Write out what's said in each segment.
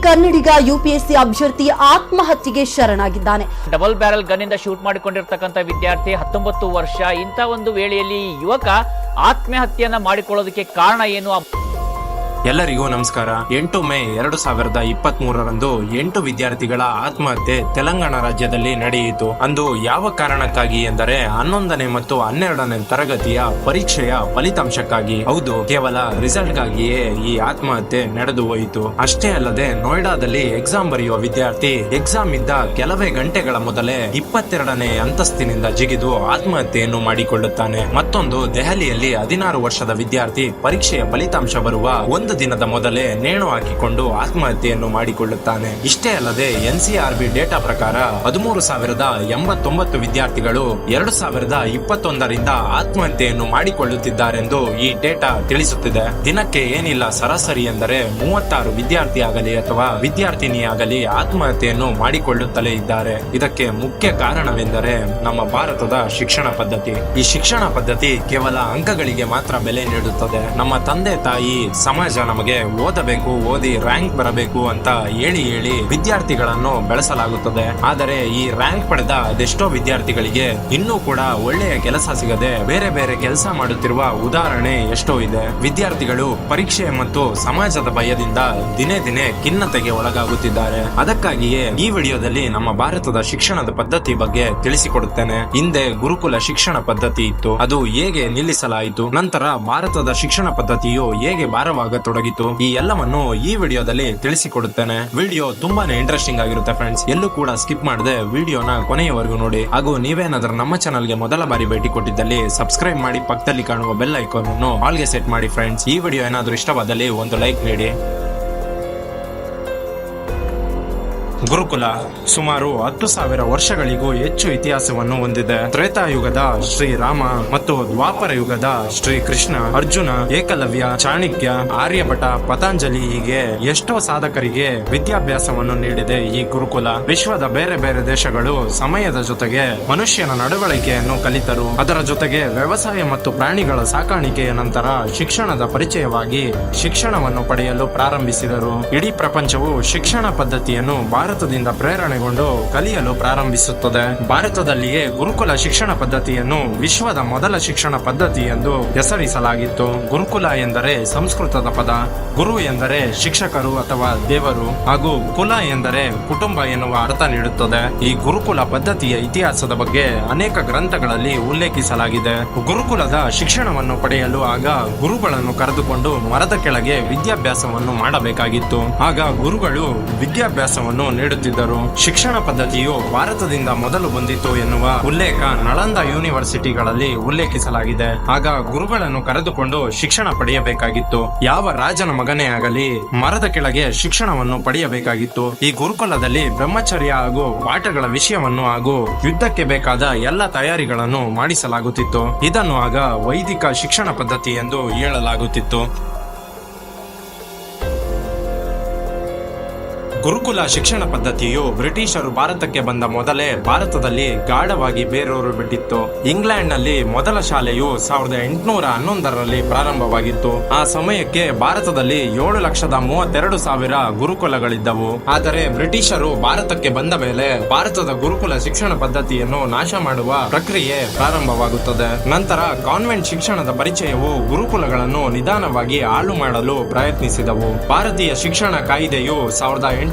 ಕನ್ನಡಿಗ UPSC ಅಭ್ಯರ್ಥಿ ಆತ್ಮಹತ್ಯೆಗೆ ಶರಣಾಗಿದ್ದಾನೆ. Double barrel gun ಇಂದ ಶೂಟ್ ಮಾಡಿಕೊಂಡಿರ್ತಕ್ಕಂಥ ವಿದ್ಯಾರ್ಥಿ 19 ವರ್ಷ. ಇಂಥ ಒಂದು ವೇಳೆಯಲ್ಲಿ ಯುವಕ ಆತ್ಮಹತ್ಯೆಯನ್ನ ಮಾಡಿಕೊಳ್ಳೋದಕ್ಕೆ ಕಾರಣ ಏನು? ಎಲ್ಲರಿಗೂ ನಮಸ್ಕಾರ. 8 ಮೇ 2023ರಂದು 8 ವಿದ್ಯಾರ್ಥಿಗಳ ಆತ್ಮಹತ್ಯೆ ತೆಲಂಗಾಣ ರಾಜ್ಯದಲ್ಲಿ ನಡೆಯಿತು. ಅಂದು ಯಾವ ಕಾರಣಕ್ಕಾಗಿ ಎಂದರೆ 11ನೇ ಮತ್ತು 12ನೇ ತರಗತಿಯ ಪರೀಕ್ಷೆಯ ಫಲಿತಾಂಶಕ್ಕಾಗಿ. ಹೌದು, ಕೇವಲ ರಿಸಲ್ಟ್ ಗಾಗಿಯೇ ಈ ಆತ್ಮಹತ್ಯೆ ನಡೆದು ಹೋಯಿತು. ಅಷ್ಟೇ ಅಲ್ಲದೆ ನೋಯ್ಡಾದಲ್ಲಿ ಎಕ್ಸಾಮ್ ಬರೆಯುವ ವಿದ್ಯಾರ್ಥಿ ಎಕ್ಸಾಮ್ ಇದ್ದ ಕೆಲವೇ ಗಂಟೆಗಳ ಮೊದಲೇ 22ನೇ ಅಂತಸ್ತಿನಿಂದ ಜಿಗಿದು ಆತ್ಮಹತ್ಯೆಯನ್ನು ಮಾಡಿಕೊಳ್ಳುತ್ತಾನೆ. ಮತ್ತೊಂದು ದೆಹಲಿಯಲ್ಲಿ 16 ವರ್ಷದ ವಿದ್ಯಾರ್ಥಿ ಪರೀಕ್ಷೆಯ ಫಲಿತಾಂಶ ಬರುವ ಒಂದು ದಿನದ ಮೊದಲೇ ನೇಣು ಹಾಕಿಕೊಂಡು ಆತ್ಮಹತ್ಯೆಯನ್ನು ಮಾಡಿಕೊಳ್ಳುತ್ತಾನೆ. ಇಷ್ಟೇ ಅಲ್ಲದೆ ಎನ್ಸಿಆರ್ಬಿ ಡೇಟಾ ಪ್ರಕಾರ 13,089 ವಿದ್ಯಾರ್ಥಿಗಳು 2021ರಿಂದ ಆತ್ಮಹತ್ಯೆಯನ್ನು ಮಾಡಿಕೊಳ್ಳುತ್ತಿದ್ದಾರೆಂದು ಈ ಡೇಟಾ ತಿಳಿಸುತ್ತಿದೆ. ದಿನಕ್ಕೆ ಏನಿಲ್ಲ ಸರಾಸರಿ ಎಂದರೆ 36 ವಿದ್ಯಾರ್ಥಿಯಾಗಲಿ ಅಥವಾ ವಿದ್ಯಾರ್ಥಿನಿಯಾಗಲಿ ಆತ್ಮಹತ್ಯೆಯನ್ನು ಮಾಡಿಕೊಳ್ಳುತ್ತಲೇ ಇದ್ದಾರೆ. ಇದಕ್ಕೆ ಮುಖ್ಯ ಕಾರಣವೆಂದರೆ ನಮ್ಮ ಭಾರತದ ಶಿಕ್ಷಣ ಪದ್ಧತಿ. ಈ ಶಿಕ್ಷಣ ಪದ್ಧತಿ ಕೇವಲ ಅಂಕಗಳಿಗೆ ಮಾತ್ರ ಬೆಲೆ ನೀಡುತ್ತದೆ. ನಮ್ಮ ತಂದೆ ತಾಯಿ ಸಮಾಜ ನಮಗೆ ಓದಬೇಕು, ಓದಿ ರ್ಯಾಂಕ್ ಬರಬೇಕು ಅಂತ ಹೇಳಿ ವಿದ್ಯಾರ್ಥಿಗಳನ್ನು ಬೆಳೆಸಲಾಗುತ್ತದೆ. ಆದರೆ ಈ ರ್ಯಾಂಕ್ ಪಡೆದ ಅದೆಷ್ಟೋ ವಿದ್ಯಾರ್ಥಿಗಳಿಗೆ ಇನ್ನೂ ಕೂಡ ಒಳ್ಳೆಯ ಕೆಲಸ ಸಿಗದೆ ಬೇರೆ ಬೇರೆ ಕೆಲಸ ಮಾಡುತ್ತಿರುವ ಉದಾಹರಣೆ ಎಷ್ಟೋ ಇದೆ. ವಿದ್ಯಾರ್ಥಿಗಳು ಪರೀಕ್ಷೆ ಮತ್ತು ಸಮಾಜದ ಭಯದಿಂದ ದಿನೇ ದಿನೇ ಖಿನ್ನತೆಗೆ ಒಳಗಾಗುತ್ತಿದ್ದಾರೆ. ಅದಕ್ಕಾಗಿಯೇ ಈ ವಿಡಿಯೋದಲ್ಲಿ ನಮ್ಮ ಭಾರತದ ಶಿಕ್ಷಣದ ಪದ್ಧತಿ ಬಗ್ಗೆ ತಿಳಿಸಿಕೊಡುತ್ತೇನೆ. ಹಿಂದೆ ಗುರುಕುಲ ಶಿಕ್ಷಣ ಪದ್ಧತಿ ಇತ್ತು, ಅದು ಹೇಗೆ ನಿಲ್ಲಿಸಲಾಯಿತು, ನಂತರ ಭಾರತದ ಶಿಕ್ಷಣ ಪದ್ಧತಿಯು ಹೇಗೆ ಭಾರವಾಗತೊಡಗಿತು, ಈ ಎಲ್ಲವನ್ನು ಈ ವಿಡಿಯೋದಲ್ಲಿ ತಿಳಿಸಿಕೊಡುತ್ತೇನೆ. ವಿಡಿಯೋ ತುಂಬಾನೇ ಇಂಟ್ರೆಸ್ಟಿಂಗ್ ಆಗಿರುತ್ತೆ ಫ್ರೆಂಡ್ಸ್. ಎಲ್ಲೂ ಕೂಡ ಸ್ಕಿಪ್ ಮಾಡದೆ ವಿಡಿಯೋನ ಕೊನೆಯವರೆಗೂ ನೋಡಿ. ಹಾಗೂ ನೀವೇನಾದ್ರೂ ನಮ್ಮ ಚಾನಲ್ಗೆ ಮೊದಲ ಬಾರಿ ಭೇಟಿ ಕೊಟ್ಟಿದ್ದಲ್ಲಿ ಸಬ್ಸ್ಕ್ರೈಬ್ ಮಾಡಿ, ಪಕ್ಕದಲ್ಲಿ ಕಾಣುವ ಬೆಲ್ ಐಕಾನ್ ಅನ್ನು ಆಲ್ಗೆ ಸೆಟ್ ಮಾಡಿ ಫ್ರೆಂಡ್ಸ್. ಈ ವಿಡಿಯೋ ಏನಾದ್ರೂ ಇಷ್ಟವಾದಲ್ಲಿ ಒಂದು ಲೈಕ್ ನೀಡಿ. ಗುರುಕುಲ ಸುಮಾರು 10,000 ವರ್ಷಗಳಿಗೂ ಹೆಚ್ಚು ಇತಿಹಾಸವನ್ನು ಹೊಂದಿದೆ. ತ್ರೇತಾಯುಗದ ಶ್ರೀರಾಮ ಮತ್ತು ದ್ವಾಪರ ಯುಗದ ಶ್ರೀ ಕೃಷ್ಣ, ಅರ್ಜುನ, ಏಕಲವ್ಯ, ಚಾಣಕ್ಯ, ಆರ್ಯಭಟ, ಪತಂಜಲಿ ಹೀಗೆ ಎಷ್ಟೋ ಸಾಧಕರಿಗೆ ವಿದ್ಯಾಭ್ಯಾಸವನ್ನು ನೀಡಿದೆ ಈ ಗುರುಕುಲ. ವಿಶ್ವದ ಬೇರೆ ಬೇರೆ ದೇಶಗಳು ಸಮಯದ ಜೊತೆಗೆ ಮನುಷ್ಯನ ನಡವಳಿಕೆಯನ್ನು ಕಲಿತರು. ಅದರ ಜೊತೆಗೆ ವ್ಯವಸಾಯ ಮತ್ತು ಪ್ರಾಣಿಗಳ ಸಾಕಾಣಿಕೆಯ ನಂತರ ಶಿಕ್ಷಣದ ಪರಿಚಯವಾಗಿ ಶಿಕ್ಷಣವನ್ನು ಪಡೆಯಲು ಪ್ರಾರಂಭಿಸಿದರು. ಇಡೀ ಪ್ರಪಂಚವು ಶಿಕ್ಷಣ ಪದ್ಧತಿಯನ್ನು ಭಾರತದಿಂದ ಪ್ರೇರಣೆಗೊಂಡು ಕಲಿಯಲು ಪ್ರಾರಂಭಿಸುತ್ತದೆ. ಭಾರತದಲ್ಲಿಯೇ ಗುರುಕುಲ ಶಿಕ್ಷಣ ಪದ್ಧತಿಯನ್ನು ವಿಶ್ವದ ಮೊದಲ ಶಿಕ್ಷಣ ಪದ್ಧತಿ ಎಂದು ಹೆಸರಿಸಲಾಗಿತ್ತು. ಗುರುಕುಲ ಎಂದರೆ ಸಂಸ್ಕೃತದ ಪದ. ಗುರು ಎಂದರೆ ಶಿಕ್ಷಕರು ಅಥವಾ ದೇವರು, ಹಾಗೂ ಕುಲ ಎಂದರೆ ಕುಟುಂಬ ಎನ್ನುವ ಅರ್ಥ ನೀಡುತ್ತದೆ. ಈ ಗುರುಕುಲ ಪದ್ಧತಿಯ ಇತಿಹಾಸದ ಬಗ್ಗೆ ಅನೇಕ ಗ್ರಂಥಗಳಲ್ಲಿ ಉಲ್ಲೇಖಿಸಲಾಗಿದೆ. ಗುರುಕುಲದ ಶಿಕ್ಷಣವನ್ನು ಪಡೆಯಲು ಆಗ ಗುರುಗಳನ್ನು ಕರೆದುಕೊಂಡು ಮರದ ಕೆಳಗೆ ವಿದ್ಯಾಭ್ಯಾಸವನ್ನು ಮಾಡಬೇಕಾಗಿತ್ತು. ಆಗ ಗುರುಗಳು ವಿದ್ಯಾಭ್ಯಾಸವನ್ನು ನೀಡುತ್ತಿದ್ದರು. ಶಿಕ್ಷಣ ಪದ್ಧತಿಯು ಭಾರತದಿಂದ ಮೊದಲು ಬಂದಿತು ಎನ್ನುವ ಉಲ್ಲೇಖ ನಳಂದ ಯೂನಿವರ್ಸಿಟಿಗಳಲ್ಲಿ ಉಲ್ಲೇಖಿಸಲಾಗಿದೆ. ಆಗ ಗುರುಗಳನ್ನು ಕರೆದುಕೊಂಡು ಶಿಕ್ಷಣ ಪಡೆಯಬೇಕಾಗಿತ್ತು. ಯಾವ ರಾಜನ ಮಗನೇ ಆಗಲಿ ಮರದ ಕೆಳಗೆ ಶಿಕ್ಷಣವನ್ನು ಪಡೆಯಬೇಕಾಗಿತ್ತು. ಈ ಗುರುಕುಲದಲ್ಲಿ ಬ್ರಹ್ಮಚರ್ಯ ಹಾಗೂ ಪಾಠಗಳ ವಿಷಯವನ್ನು ಹಾಗೂ ಯುದ್ಧಕ್ಕೆ ಬೇಕಾದ ಎಲ್ಲ ತಯಾರಿಗಳನ್ನು ಮಾಡಿಸಲಾಗುತ್ತಿತ್ತು. ಇದನ್ನು ಆಗ ವೈದಿಕ ಶಿಕ್ಷಣ ಪದ್ಧತಿ ಎಂದು ಹೇಳಲಾಗುತ್ತಿತ್ತು. ಗುರುಕುಲ ಶಿಕ್ಷಣ ಪದ್ಧತಿಯು ಬ್ರಿಟಿಷರು ಭಾರತಕ್ಕೆ ಬಂದ ಮೊದಲೇ ಭಾರತದಲ್ಲಿ ಗಾಢವಾಗಿ ಬೇರೂರು ಬಿಟ್ಟಿತ್ತು. ಇಂಗ್ಲೆಂಡ್ ನಲ್ಲಿ ಮೊದಲ ಶಾಲೆಯು 1811ರಲ್ಲಿ ಪ್ರಾರಂಭವಾಗಿತ್ತು. ಆ ಸಮಯಕ್ಕೆ ಭಾರತದಲ್ಲಿ 7,32,000 ಗುರುಕುಲಗಳಿದ್ದವು. ಆದರೆ ಬ್ರಿಟಿಷರು ಭಾರತಕ್ಕೆ ಬಂದ ಮೇಲೆ ಭಾರತದ ಗುರುಕುಲ ಶಿಕ್ಷಣ ಪದ್ಧತಿಯನ್ನು ನಾಶ ಮಾಡುವ ಪ್ರಕ್ರಿಯೆ ಪ್ರಾರಂಭವಾಗುತ್ತದೆ. ನಂತರ ಕಾನ್ವೆಂಟ್ ಶಿಕ್ಷಣದ ಪರಿಚಯವು ಗುರುಕುಲಗಳನ್ನು ನಿಧಾನವಾಗಿ ಹಾಳು ಮಾಡಲು ಪ್ರಯತ್ನಿಸಿದವು. ಭಾರತೀಯ ಶಿಕ್ಷಣ ಕಾಯ್ದೆಯು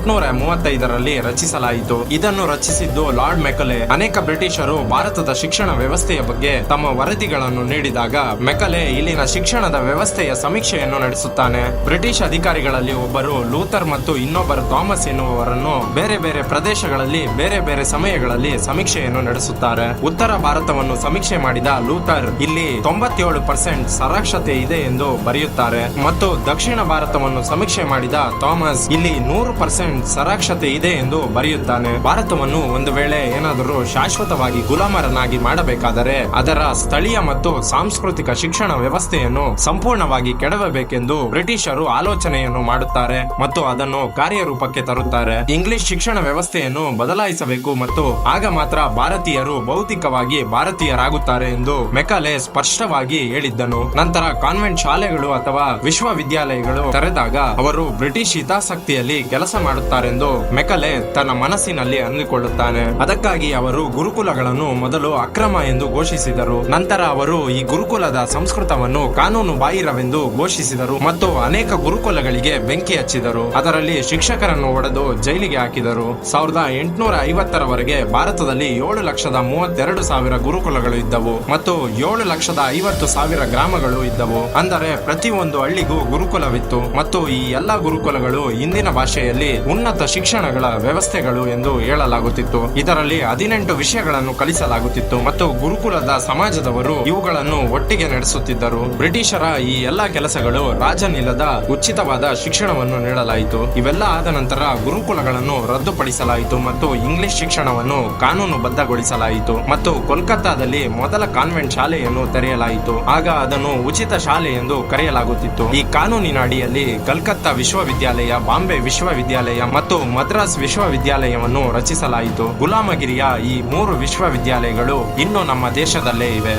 1835ರಲ್ಲಿ ರಚಿಸಲಾಯಿತು. ಇದನ್ನು ರಚಿಸಿದ್ದು ಲಾರ್ಡ್ ಮೆಕಲೆ. ಅನೇಕ ಬ್ರಿಟಿಷರು ಭಾರತದ ಶಿಕ್ಷಣ ವ್ಯವಸ್ಥೆಯ ಬಗ್ಗೆ ತಮ್ಮ ವರದಿಗಳನ್ನು ನೀಡಿದಾಗ ಮೆಕಲೆ ಇಲ್ಲಿನ ಶಿಕ್ಷಣದ ವ್ಯವಸ್ಥೆಯ ಸಮೀಕ್ಷೆಯನ್ನು ನಡೆಸುತ್ತಾನೆ. ಬ್ರಿಟಿಷ್ ಅಧಿಕಾರಿಗಳಲ್ಲಿ ಒಬ್ಬರು ಲೂಥರ್ ಮತ್ತು ಇನ್ನೊಬ್ಬರು ಥಾಮಸ್ ಎನ್ನುವವರನ್ನು ಬೇರೆ ಬೇರೆ ಪ್ರದೇಶಗಳಲ್ಲಿ ಬೇರೆ ಬೇರೆ ಸಮಯಗಳಲ್ಲಿ ಸಮೀಕ್ಷೆಯನ್ನು ನಡೆಸುತ್ತಾರೆ. ಉತ್ತರ ಭಾರತವನ್ನು ಸಮೀಕ್ಷೆ ಮಾಡಿದ ಲೂಥರ್ ಇಲ್ಲಿ 97% ಸಾಕ್ಷರತೆ ಇದೆ ಎಂದು ಬರೆಯುತ್ತಾರೆ ಮತ್ತು ದಕ್ಷಿಣ ಭಾರತವನ್ನು ಸಮೀಕ್ಷೆ ಮಾಡಿದ ಥಾಮಸ್ ಇಲ್ಲಿ 100% ಸರಾಕ್ಷತೆ ಇದೆ ಎಂದು ಬರೆಯುತ್ತಾನೆ. ಭಾರತವನ್ನು ಒಂದು ವೇಳೆ ಏನಾದರೂ ಶಾಶ್ವತವಾಗಿ ಗುಲಾಮರನ್ನಾಗಿ ಮಾಡಬೇಕಾದರೆ ಅದರ ಸ್ಥಳೀಯ ಮತ್ತು ಸಾಂಸ್ಕೃತಿಕ ಶಿಕ್ಷಣ ವ್ಯವಸ್ಥೆಯನ್ನು ಸಂಪೂರ್ಣವಾಗಿ ಕೆಡವಬೇಕೆಂದು ಬ್ರಿಟಿಷರು ಆಲೋಚನೆಯನ್ನು ಮಾಡುತ್ತಾರೆ ಮತ್ತು ಅದನ್ನು ಕಾರ್ಯರೂಪಕ್ಕೆ ತರುತ್ತಾರೆ. ಇಂಗ್ಲಿಷ್ ಶಿಕ್ಷಣ ವ್ಯವಸ್ಥೆಯನ್ನು ಬದಲಾಯಿಸಬೇಕು ಮತ್ತು ಆಗ ಮಾತ್ರ ಭಾರತೀಯರು ಭೌತಿಕವಾಗಿ ಭಾರತೀಯರಾಗುತ್ತಾರೆ ಎಂದು ಮೆಕಾಲೆ ಸ್ಪಷ್ಟವಾಗಿ ಹೇಳಿದ್ದನು. ನಂತರ ಕಾನ್ವೆಂಟ್ ಶಾಲೆಗಳು ಅಥವಾ ವಿಶ್ವವಿದ್ಯಾಲಯಗಳು ತೆರೆದಾಗ ಅವರು ಬ್ರಿಟಿಷ್ ಹಿತಾಸಕ್ತಿಯಲ್ಲಿ ಕೆಲಸ ಮಾಡುತ್ತಾರೆಂದು ಮೆಕಲೆ ತನ್ನ ಮನಸ್ಸಿನಲ್ಲಿ ಅಂದುಕೊಳ್ಳುತ್ತಾನೆ. ಅದಕ್ಕಾಗಿ ಅವರು ಗುರುಕುಲಗಳನ್ನು ಮೊದಲು ಅಕ್ರಮ ಎಂದು ಘೋಷಿಸಿದರು. ನಂತರ ಅವರು ಈ ಗುರುಕುಲದ ಸಂಸ್ಕೃತವನ್ನು ಕಾನೂನು ಬಾಹಿರವೆಂದು ಘೋಷಿಸಿದರು ಮತ್ತು ಅನೇಕ ಗುರುಕುಲಗಳಿಗೆ ಬೆಂಕಿ ಹಚ್ಚಿದರು. ಅದರಲ್ಲಿ ಶಿಕ್ಷಕರನ್ನು ಹೊಡೆದು ಜೈಲಿಗೆ ಹಾಕಿದರು. 1850ರವರೆಗೆ ಭಾರತದಲ್ಲಿ 7,32,000 ಗುರುಕುಲಗಳು ಇದ್ದವು ಮತ್ತು 7,50,000 ಗ್ರಾಮಗಳು ಇದ್ದವು. ಅಂದರೆ ಪ್ರತಿಯೊಂದು ಹಳ್ಳಿಗೂ ಗುರುಕುಲವಿತ್ತು ಮತ್ತು ಈ ಎಲ್ಲಾ ಗುರುಕುಲಗಳು ಇಂದಿನ ಭಾಷೆಯಲ್ಲಿ ಉನ್ನತ ಶಿಕ್ಷಣಗಳ ವ್ಯವಸ್ಥೆಗಳು ಎಂದು ಹೇಳಲಾಗುತ್ತಿತ್ತು. ಇದರಲ್ಲಿ 18 ವಿಷಯಗಳನ್ನು ಕಲಿಸಲಾಗುತ್ತಿತ್ತು ಮತ್ತು ಗುರುಕುಲದ ಸಮಾಜದವರು ಇವುಗಳನ್ನು ಒಟ್ಟಿಗೆ ನಡೆಸುತ್ತಿದ್ದರು. ಬ್ರಿಟಿಷರ ಈ ಎಲ್ಲಾ ಕೆಲಸಗಳು ರಾಜನಿಲ್ಲದ ಉಚಿತವಾದ ಶಿಕ್ಷಣವನ್ನು ನೀಡಲಾಯಿತು. ಇವೆಲ್ಲ ಆದ ನಂತರ ಗುರುಕುಲಗಳನ್ನು ರದ್ದುಪಡಿಸಲಾಯಿತು ಮತ್ತು ಇಂಗ್ಲಿಷ್ ಶಿಕ್ಷಣವನ್ನು ಕಾನೂನುಬದ್ಧಗೊಳಿಸಲಾಯಿತು ಮತ್ತು ಕೋಲ್ಕತ್ತಾದಲ್ಲಿ ಮೊದಲ ಕಾನ್ವೆಂಟ್ ಶಾಲೆಯನ್ನು ತೆರೆಯಲಾಯಿತು. ಆಗ ಅದನ್ನು ಉಚಿತ ಶಾಲೆ ಎಂದು ಕರೆಯಲಾಗುತ್ತಿತ್ತು. ಈ ಕಾನೂನಿನ ಅಡಿಯಲ್ಲಿ ಕಲ್ಕತ್ತಾ ವಿಶ್ವವಿದ್ಯಾಲಯ, ಬಾಂಬೆ ವಿಶ್ವವಿದ್ಯಾಲಯ ಮತ್ತು ಮದ್ರಾಸ್ ವಿಶ್ವವಿದ್ಯಾಲಯವನ್ನು ರಚಿಸಲಾಯಿತು. ಗುಲಾಮಗಿರಿಯ ಈ 3 ವಿಶ್ವವಿದ್ಯಾಲಯಗಳು ಇನ್ನೂ ನಮ್ಮ ದೇಶದಲ್ಲೇ ಇವೆ.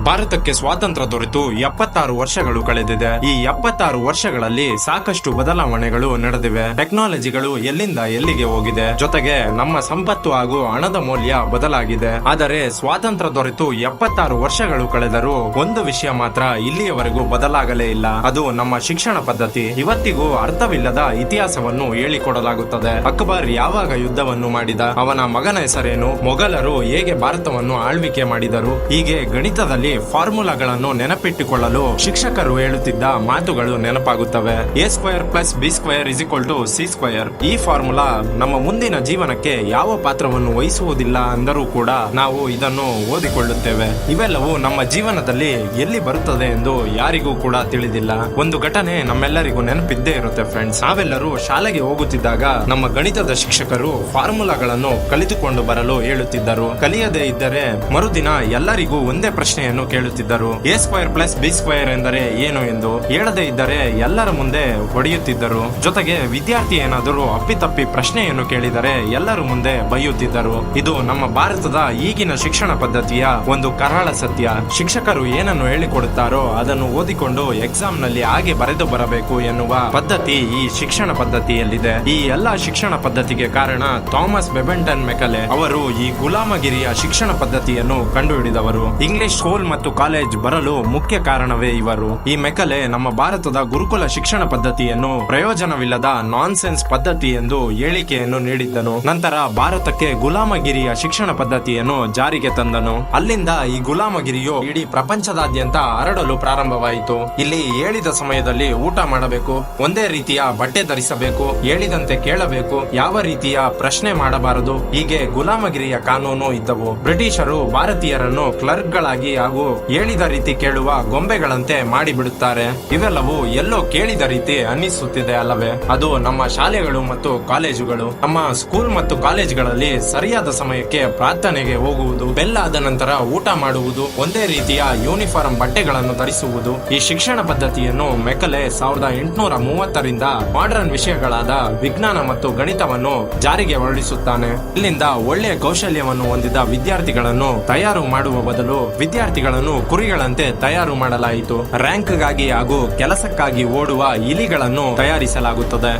ಭಾರತಕ್ಕೆ ಸ್ವಾತಂತ್ರ್ಯ ದೊರೆತು 76 ವರ್ಷಗಳು ಕಳೆದಿದೆ. ಈ 76 ವರ್ಷಗಳಲ್ಲಿ ಸಾಕಷ್ಟು ಬದಲಾವಣೆಗಳು ನಡೆದಿವೆ. ಟೆಕ್ನಾಲಜಿಗಳು ಎಲ್ಲಿಂದ ಎಲ್ಲಿಗೆ ಹೋಗಿದೆ, ಜೊತೆಗೆ ನಮ್ಮ ಸಂಪತ್ತು ಹಾಗೂ ಹಣದ ಮೌಲ್ಯ ಬದಲಾಗಿದೆ. ಆದರೆ ಸ್ವಾತಂತ್ರ್ಯ ದೊರೆತು 76 ವರ್ಷಗಳು ಕಳೆದರೂ ಒಂದು ವಿಷಯ ಮಾತ್ರ ಇಲ್ಲಿಯವರೆಗೂ ಬದಲಾಗಲೇ ಇಲ್ಲ. ಅದು ನಮ್ಮ ಶಿಕ್ಷಣ ಪದ್ಧತಿ. ಇವತ್ತಿಗೂ ಅರ್ಥವಿಲ್ಲದ ಇತಿಹಾಸವನ್ನು ಹೇಳಿಕೊಡಲಾಗುತ್ತದೆ. ಅಕ್ಬರ್ ಯಾವಾಗ ಯುದ್ಧವನ್ನು ಮಾಡಿದ, ಅವನ ಮಗನ ಹೆಸರೇನು, ಮೊಘಲರು ಹೇಗೆ ಭಾರತವನ್ನು ಆಳ್ವಿಕೆ ಮಾಡಿದರು, ಹೀಗೆ ಗಣಿತದಲ್ಲಿ ಫಾರ್ಮುಲಾಗಳನ್ನು ನೆನಪಿಟ್ಟುಕೊಳ್ಳಲು ಶಿಕ್ಷಕರು ಹೇಳುತ್ತಿದ್ದ ಮಾತುಗಳು ನೆನಪಾಗುತ್ತವೆ. A² + B² = C². ಈ ಫಾರ್ಮುಲಾ ನಮ್ಮ ಮುಂದಿನ ಜೀವನಕ್ಕೆ ಯಾವ ಪಾತ್ರವನ್ನು ವಹಿಸುವುದಿಲ್ಲ ಅಂದರೂ ಕೂಡ ನಾವು ಇದನ್ನು ಓದಿಕೊಳ್ಳುತ್ತೇವೆ. ಇವೆಲ್ಲವೂ ನಮ್ಮ ಜೀವನದಲ್ಲಿ ಎಲ್ಲಿ ಬರುತ್ತದೆ ಎಂದು ಯಾರಿಗೂ ಕೂಡ ತಿಳಿದಿಲ್ಲ. ಒಂದು ಘಟನೆ ನಮ್ಮೆಲ್ಲರಿಗೂ ನೆನಪಿದ್ದೇ ಇರುತ್ತೆ ಫ್ರೆಂಡ್ಸ್. ನಾವೆಲ್ಲರೂ ಶಾಲೆಗೆ ಹೋಗುತ್ತಿದ್ದಾಗ ನಮ್ಮ ಗಣಿತದ ಶಿಕ್ಷಕರು ಫಾರ್ಮುಲಾಗಳನ್ನು ಕಲಿತುಕೊಂಡು ಬರಲು ಹೇಳುತ್ತಿದ್ದರು. ಕಲಿಯದೇ ಇದ್ದರೆ ಮರುದಿನ ಎಲ್ಲರಿಗೂ ಒಂದೇ ಪ್ರಶ್ನೆಯನ್ನು ಕೇಳುತ್ತಿದ್ದರು. A² + B² ಎಂದರೆ ಏನು ಎಂದು. ಹೇಳದೇ ಇದ್ದರೆ ಎಲ್ಲರ ಮುಂದೆ ಹೊಡೆಯುತ್ತಿದ್ದರು. ಜೊತೆಗೆ ವಿದ್ಯಾರ್ಥಿ ಏನಾದರೂ ಅಪ್ಪಿತಪ್ಪಿ ಪ್ರಶ್ನೆಯನ್ನು ಕೇಳಿದರೆ ಎಲ್ಲರ ಮುಂದೆ ಬೈಯುತ್ತಿದ್ದರು. ಇದು ನಮ್ಮ ಭಾರತದ ಈಗಿನ ಶಿಕ್ಷಣ ಪದ್ಧತಿಯ ಒಂದು ಕರಾಳ ಸತ್ಯ. ಶಿಕ್ಷಕರು ಏನನ್ನು ಹೇಳಿಕೊಡುತ್ತಾರೋ ಅದನ್ನು ಓದಿಕೊಂಡು ಎಕ್ಸಾಮ್ ನಲ್ಲಿ ಹಾಗೆ ಬರೆದು ಬರಬೇಕು ಎನ್ನುವ ಪದ್ಧತಿ ಈ ಶಿಕ್ಷಣ ಪದ್ಧತಿಯಲ್ಲಿದೆ. ಈ ಎಲ್ಲಾ ಶಿಕ್ಷಣ ಪದ್ಧತಿಗೆ ಕಾರಣ ಥಾಮಸ್ ಬೆಬೆಂಟನ್ ಮೆಕಲೆ. ಅವರು ಈ ಗುಲಾಮಗಿರಿಯ ಶಿಕ್ಷಣ ಪದ್ಧತಿಯನ್ನು ಕಂಡುಹಿಡಿದವರು. ಇಂಗ್ಲಿಷ್ ಸ್ಕೂಲ್ ಮತ್ತು ಕಾಲೇಜ್ ಬರಲು ಮುಖ್ಯ ಕಾರಣವೇ ಇವರು. ಈ ಮೆಕಲೆ ನಮ್ಮ ಭಾರತದ ಗುರುಕುಲ ಶಿಕ್ಷಣ ಪದ್ಧತಿಯನ್ನು ಪ್ರಯೋಜನವಿಲ್ಲದ ನಾನ್ಸೆನ್ಸ್ ಪದ್ಧತಿ ಎಂದು ಹೇಳಿಕೆಯನ್ನು ನೀಡಿದ್ದನು. ನಂತರ ಭಾರತಕ್ಕೆ ಗುಲಾಮಗಿರಿಯ ಶಿಕ್ಷಣ ಪದ್ಧತಿಯನ್ನು ಜಾರಿಗೆ ತಂದನು. ಅಲ್ಲಿಂದ ಈ ಗುಲಾಮಗಿರಿಯು ಇಡೀ ಪ್ರಪಂಚದಾದ್ಯಂತ ಹರಡಲು ಪ್ರಾರಂಭವಾಯಿತು. ಇಲ್ಲಿ ಹೇಳಿದ ಸಮಯದಲ್ಲಿ ಊಟ ಮಾಡಬೇಕು, ಒಂದೇ ರೀತಿಯ ಬಟ್ಟೆ ಧರಿಸಬೇಕು, ಹೇಳಿದಂತೆ ಕೇಳಬೇಕು, ಯಾವ ರೀತಿಯ ಪ್ರಶ್ನೆ ಮಾಡಬಾರದು, ಹೀಗೆ ಗುಲಾಮಗಿರಿಯ ಕಾನೂನು ಇದ್ದವು. ಬ್ರಿಟಿಷರು ಭಾರತೀಯರನ್ನು ಕ್ಲರ್ಕ್ಗಳಾಗಿ ಹಾಗೂ ಹೇಳಿದ ರೀತಿ ಕೇಳುವ ಗೊಂಬೆಗಳಂತೆ ಮಾಡಿಬಿಡುತ್ತಾರೆ. ಇವೆಲ್ಲವೂ ಎಲ್ಲೋ ಕೇಳಿದ ರೀತಿ ಅನ್ನಿಸುತ್ತಿದೆ ಅಲ್ಲವೇ? ಅದು ನಮ್ಮ ಶಾಲೆಗಳು ಮತ್ತು ಕಾಲೇಜುಗಳು. ನಮ್ಮ ಸ್ಕೂಲ್ ಮತ್ತು ಕಾಲೇಜುಗಳಲ್ಲಿ ಸರಿಯಾದ ಸಮಯಕ್ಕೆ ಪ್ರಾರ್ಥನೆಗೆ ಹೋಗುವುದು, ಬೆಲ್ ಆದ ನಂತರ ಊಟ ಮಾಡುವುದು, ಒಂದೇ ರೀತಿಯ ಯೂನಿಫಾರ್ಮ್ ಬಟ್ಟೆಗಳನ್ನು ಧರಿಸುವುದು. ಈ ಶಿಕ್ಷಣ ಪದ್ಧತಿಯನ್ನು ಮೆಕಲೆ 1830ರಿಂದ ಮಾಡರ್ನ್ ವಿಷಯಗಳಾದ ವಿಜ್ಞಾನ ಮತ್ತು ಗಣಿತವನ್ನು ಜಾರಿಗೆ ಹೊರಡಿಸುತ್ತಾನೆ. ಇಲ್ಲಿಂದ ಒಳ್ಳೆಯ ಕೌಶಲ್ಯವನ್ನು ಹೊಂದಿದ ವಿದ್ಯಾರ್ಥಿಗಳನ್ನು ತಯಾರು ಮಾಡುವ ಬದಲು ವಿದ್ಯಾರ್ಥಿಗಳನ್ನು ಕುರಿಗಳಂತೆ ತಯಾರು ಮಾಡಲಾಯಿತು. ರ್ಯಾಂಕ್ಗಾಗಿ ಹಾಗೂ ಕೆಲಸಕ್ಕಾಗಿ ಓಡುವ ಇಲಿಗಳನ್ನು ತಯಾರಿಸಲಾಗುತ್ತದೆ.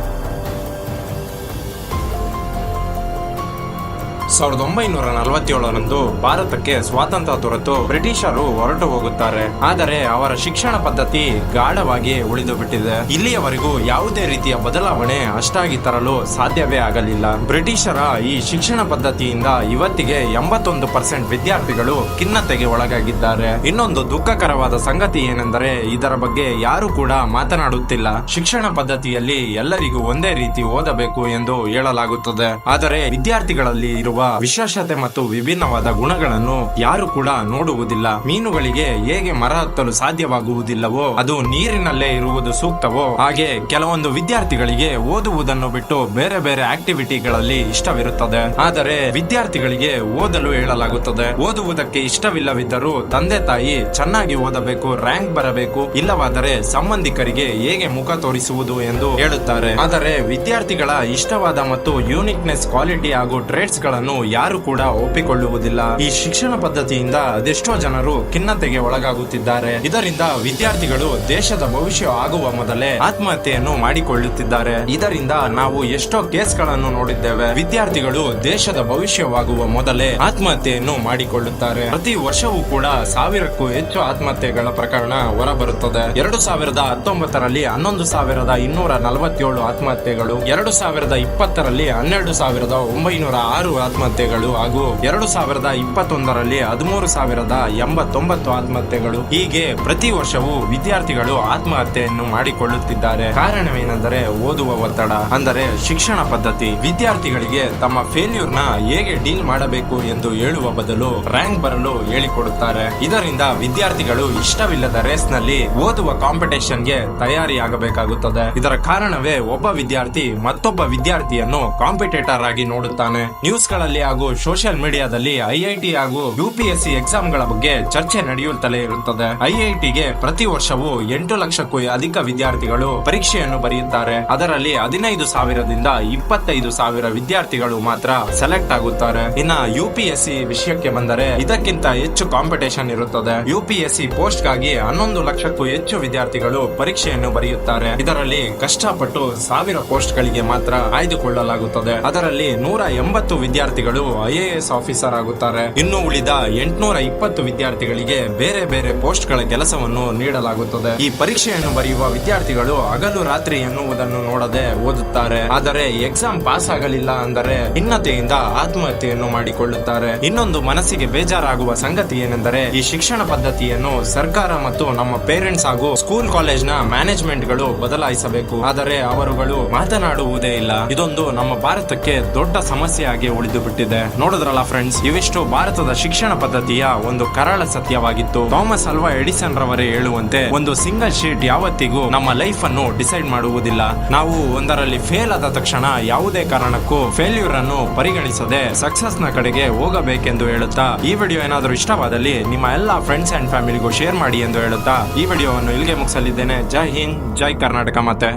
1947ರಂದು ಭಾರತಕ್ಕೆ ಸ್ವಾತಂತ್ರ್ಯ ದೊರೆತು ಬ್ರಿಟಿಷರು ಹೊರಟು ಹೋಗುತ್ತಾರೆ. ಆದರೆ ಅವರ ಶಿಕ್ಷಣ ಪದ್ಧತಿ ಗಾಢವಾಗಿ ಉಳಿದು ಬಿಟ್ಟಿದೆ. ಇಲ್ಲಿಯವರೆಗೂ ಯಾವುದೇ ರೀತಿಯ ಬದಲಾವಣೆ ಅಷ್ಟಾಗಿ ತರಲು ಸಾಧ್ಯವೇ ಆಗಲಿಲ್ಲ. ಬ್ರಿಟಿಷರ ಈ ಶಿಕ್ಷಣ ಪದ್ಧತಿಯಿಂದ ಇವತ್ತಿಗೆ 81% ವಿದ್ಯಾರ್ಥಿಗಳು ಖಿನ್ನತೆಗೆ ಒಳಗಾಗಿದ್ದಾರೆ. ಇನ್ನೊಂದು ದುಃಖಕರವಾದ ಸಂಗತಿ ಏನೆಂದರೆ ಇದರ ಬಗ್ಗೆ ಯಾರು ಕೂಡ ಮಾತನಾಡುತ್ತಿಲ್ಲ. ಶಿಕ್ಷಣ ಪದ್ಧತಿಯಲ್ಲಿ ಎಲ್ಲರಿಗೂ ಒಂದೇ ರೀತಿ ಓದಬೇಕು ಎಂದು ಹೇಳಲಾಗುತ್ತದೆ. ಆದರೆ ವಿದ್ಯಾರ್ಥಿಗಳಲ್ಲಿ ಇರುವ ವಿಶೇಷತೆ ಮತ್ತು ವಿಭಿನ್ನವಾದ ಗುಣಗಳನ್ನು ಯಾರು ಕೂಡ ನೋಡುವುದಿಲ್ಲ. ಮೀನುಗಳಿಗೆ ಹೇಗೆ ಮರ ಹತ್ತಲು ಸಾಧ್ಯವಾಗುವುದಿಲ್ಲವೋ, ಅದು ನೀರಿನಲ್ಲೇ ಇರುವುದು ಸೂಕ್ತವೋ, ಹಾಗೆ ಕೆಲವೊಂದು ವಿದ್ಯಾರ್ಥಿಗಳಿಗೆ ಓದುವುದನ್ನು ಬಿಟ್ಟು ಬೇರೆ ಬೇರೆ ಆಕ್ಟಿವಿಟಿಗಳಲ್ಲಿ ಇಷ್ಟವಿರುತ್ತದೆ. ಆದರೆ ವಿದ್ಯಾರ್ಥಿಗಳಿಗೆ ಓದಲು ಹೇಳಲಾಗುತ್ತದೆ. ಓದುವುದಕ್ಕೆ ಇಷ್ಟವಿಲ್ಲವಿದ್ದರೂ ತಂದೆ ತಾಯಿ ಚೆನ್ನಾಗಿ ಓದಬೇಕು, ರ್ಯಾಂಕ್ ಬರಬೇಕು, ಇಲ್ಲವಾದರೆ ಸಂಬಂಧಿಕರಿಗೆ ಹೇಗೆ ಮುಖ ತೋರಿಸುವುದು ಎಂದು ಹೇಳುತ್ತಾರೆ. ಆದರೆ ವಿದ್ಯಾರ್ಥಿಗಳ ಇಷ್ಟವಾದ ಮತ್ತು ಯೂನಿಕ್ನೆಸ್, ಕ್ವಾಲಿಟಿ ಹಾಗೂ ಟ್ರೇಡ್ಸ್ ಗಳನ್ನು ಯಾರು ಕೂಡ ಒಪ್ಪಿಕೊಳ್ಳುವುದಿಲ್ಲ. ಈ ಶಿಕ್ಷಣ ಪದ್ಧತಿಯಿಂದ ಅದೆಷ್ಟೋ ಜನರು ಖಿನ್ನತೆಗೆ ಒಳಗಾಗುತ್ತಿದ್ದಾರೆ. ಇದರಿಂದ ವಿದ್ಯಾರ್ಥಿಗಳು ದೇಶದ ಭವಿಷ್ಯ ಆಗುವ ಮೊದಲೇ ಆತ್ಮಹತ್ಯೆಯನ್ನು ಮಾಡಿಕೊಳ್ಳುತ್ತಿದ್ದಾರೆ. ಇದರಿಂದ ನಾವು ಎಷ್ಟೋ ಕೇಸ್ಗಳನ್ನು ನೋಡಿದ್ದೇವೆ. ವಿದ್ಯಾರ್ಥಿಗಳು ದೇಶದ ಭವಿಷ್ಯವಾಗುವ ಮೊದಲೇ ಆತ್ಮಹತ್ಯೆಯನ್ನು ಮಾಡಿಕೊಳ್ಳುತ್ತಾರೆ. ಪ್ರತಿ ವರ್ಷವೂ ಕೂಡ 1000ಕ್ಕೂ ಹೆಚ್ಚು ಆತ್ಮಹತ್ಯೆಗಳ ಪ್ರಕರಣ ಹೊರಬರುತ್ತದೆ. 2019ರಲ್ಲಿ 11,247 ಆತ್ಮಹತ್ಯೆಗಳು, 2020ರಲ್ಲಿ 12,906 ಆತ್ಮಹತ್ಯೆಗಳು ಹಾಗೂ 2021ರಲ್ಲಿ 13,089 ಆತ್ಮಹತ್ಯೆಗಳು. ಹೀಗೆ ಪ್ರತಿ ವರ್ಷವೂ ವಿದ್ಯಾರ್ಥಿಗಳು ಆತ್ಮಹತ್ಯೆಯನ್ನು ಮಾಡಿಕೊಳ್ಳುತ್ತಿದ್ದಾರೆ. ಕಾರಣವೇನೆಂದರೆ ಓದುವ ಒತ್ತಡ, ಅಂದರೆ ಶಿಕ್ಷಣ ಪದ್ಧತಿ. ವಿದ್ಯಾರ್ಥಿಗಳಿಗೆ ತಮ್ಮ ಫೇಲ್ಯೂರ್ ನ ಹೇಗೆ ಡೀಲ್ ಮಾಡಬೇಕು ಎಂದು ಹೇಳುವ ಬದಲು ರ್ಯಾಂಕ್ ಬರಲು ಹೇಳಿಕೊಡುತ್ತಾರೆ. ಇದರಿಂದ ವಿದ್ಯಾರ್ಥಿಗಳು ಇಷ್ಟವಿಲ್ಲದ ರೇಸ್ ನಲ್ಲಿ ಓದುವ ಕಾಂಪಿಟೇಷನ್ ಗೆ ತಯಾರಿಯಾಗಬೇಕಾಗುತ್ತದೆ. ಇದರ ಕಾರಣವೇ ಒಬ್ಬ ವಿದ್ಯಾರ್ಥಿ ಮತ್ತೊಬ್ಬ ವಿದ್ಯಾರ್ಥಿಯನ್ನು ಕಾಂಪಿಟೇಟರ್ ಆಗಿ ನೋಡುತ್ತಾನೆ. ನ್ಯೂಸ್ ಗಳಲ್ಲಿ ಹಾಗೂ ಸೋಷಿಯಲ್ ಮೀಡಿಯಾದಲ್ಲಿ ಐಐಟಿ ಹಾಗೂ UPSC ಎಕ್ಸಾಮ್ ಗಳ ಬಗ್ಗೆ ಚರ್ಚೆ ನಡೆಯುತ್ತಲೇ ಇರುತ್ತದೆ. ಐಐಟಿಗೆ ಪ್ರತಿ ವರ್ಷವೂ 8 ಲಕ್ಷಕ್ಕೂ ಅಧಿಕ ವಿದ್ಯಾರ್ಥಿಗಳು ಪರೀಕ್ಷೆಯನ್ನು ಬರೆಯುತ್ತಾರೆ. ಅದರಲ್ಲಿ 15,000ದಿಂದ 25,000 ವಿದ್ಯಾರ್ಥಿಗಳು ಮಾತ್ರ ಸೆಲೆಕ್ಟ್ ಆಗುತ್ತಾರೆ. ಇನ್ನ UPSC ವಿಷಯಕ್ಕೆ ಬಂದರೆ ಇದಕ್ಕಿಂತ ಹೆಚ್ಚು ಕಾಂಪಿಟೇಷನ್ ಇರುತ್ತದೆ. UPSC ಪೋಸ್ಟ್ ಗಾಗಿ 11 ಲಕ್ಷಕ್ಕೂ ಹೆಚ್ಚು ವಿದ್ಯಾರ್ಥಿಗಳು ಪರೀಕ್ಷೆಯನ್ನು ಬರೆಯುತ್ತಾರೆ. ಇದರಲ್ಲಿ ಕಷ್ಟಪಟ್ಟು 1000 ಪೋಸ್ಟ್ ಗಳಿಗೆ ಮಾತ್ರ ಆಯ್ದುಕೊಳ್ಳಲಾಗುತ್ತದೆ. ಅದರಲ್ಲಿ 180 ವಿದ್ಯಾರ್ಥಿಗಳು IAS ಆಫೀಸರ್ ಆಗುತ್ತಾರೆ. ಇನ್ನು ಉಳಿದ 820 ವಿದ್ಯಾರ್ಥಿಗಳಿಗೆ ಬೇರೆ ಬೇರೆ ಪೋಸ್ಟ್ ಗಳ ಕೆಲಸವನ್ನು ನೀಡಲಾಗುತ್ತದೆ. ಈ ಪರೀಕ್ಷೆಯನ್ನು ಬರೆಯುವ ವಿದ್ಯಾರ್ಥಿಗಳು ಹಗಲು ರಾತ್ರಿ ಎನ್ನುವುದನ್ನು ನೋಡದೆ ಓದುತ್ತಾರೆ. ಆದರೆ ಎಕ್ಸಾಮ್ ಪಾಸ್ ಆಗಲಿಲ್ಲ ಅಂದರೆ ಖಿನ್ನತೆಯಿಂದ ಆತ್ಮಹತ್ಯೆಯನ್ನು ಮಾಡಿಕೊಳ್ಳುತ್ತಾರೆ. ಇನ್ನೊಂದು ಮನಸ್ಸಿಗೆ ಬೇಜಾರಾಗುವ ಸಂಗತಿ ಏನೆಂದರೆ ಈ ಶಿಕ್ಷಣ ಪದ್ಧತಿಯನ್ನು ಸರ್ಕಾರ ಮತ್ತು ನಮ್ಮ ಪೇರೆಂಟ್ಸ್ ಹಾಗೂ ಸ್ಕೂಲ್ ಕಾಲೇಜ್ ನ ಮ್ಯಾನೇಜ್ಮೆಂಟ್ ಗಳು ಬದಲಾಯಿಸಬೇಕು. ಆದರೆ ಅವರುಗಳು ಮಾತನಾಡುವುದೇ ಇಲ್ಲ. ಇದೊಂದು ನಮ್ಮ ಭಾರತಕ್ಕೆ ದೊಡ್ಡ ಸಮಸ್ಯೆಯಾಗಿ ಉಳಿದು ಬಿಟ್ಟಿದೆ. ನೋಡಿದ್ರಲ್ಲ ಫ್ರೆಂಡ್ಸ್, ಇವಿಷ್ಟು ಭಾರತದ ಶಿಕ್ಷಣ ಪದ್ಧತಿಯ ಒಂದು ಕರಾಳ ಸತ್ಯವಾಗಿತ್ತು. ಥಾಮಸ್ ಅಲ್ವಾ ಎಡಿಸನ್ ರವರೇ ಹೇಳುವಂತೆ, ಒಂದು ಸಿಂಗಲ್ ಶೀಟ್ ಯಾವತ್ತಿಗೂ ನಮ್ಮ ಲೈಫ್ ಅನ್ನು ಡಿಸೈಡ್ ಮಾಡುವುದಿಲ್ಲ. ನಾವು ಒಂದರಲ್ಲಿ ಫೇಲ್ ಆದ ತಕ್ಷಣ ಯಾವುದೇ ಕಾರಣಕ್ಕೂ ಫೇಲ್ಯೂರ್ ಅನ್ನು ಪರಿಗಣಿಸದೆ ಸಕ್ಸಸ್ ನ ಕಡೆಗೆ ಹೋಗಬೇಕೆಂದು ಹೇಳುತ್ತಾ, ಈ ವಿಡಿಯೋ ಏನಾದರೂ ಇಷ್ಟವಾದಲ್ಲಿ ನಿಮ್ಮ ಎಲ್ಲಾ ಫ್ರೆಂಡ್ಸ್ ಅಂಡ್ ಫ್ಯಾಮಿಲಿಗೂ ಶೇರ್ ಮಾಡಿ ಎಂದು ಹೇಳುತ್ತಾ ಈ ವಿಡಿಯೋವನ್ನು ಇಲ್ಲಿಗೆ ಮುಗಿಸಲಿದ್ದೇನೆ. ಜೈ ಹಿಂದ್, ಜೈ ಕರ್ನಾಟಕ. ಮತ್ತೆ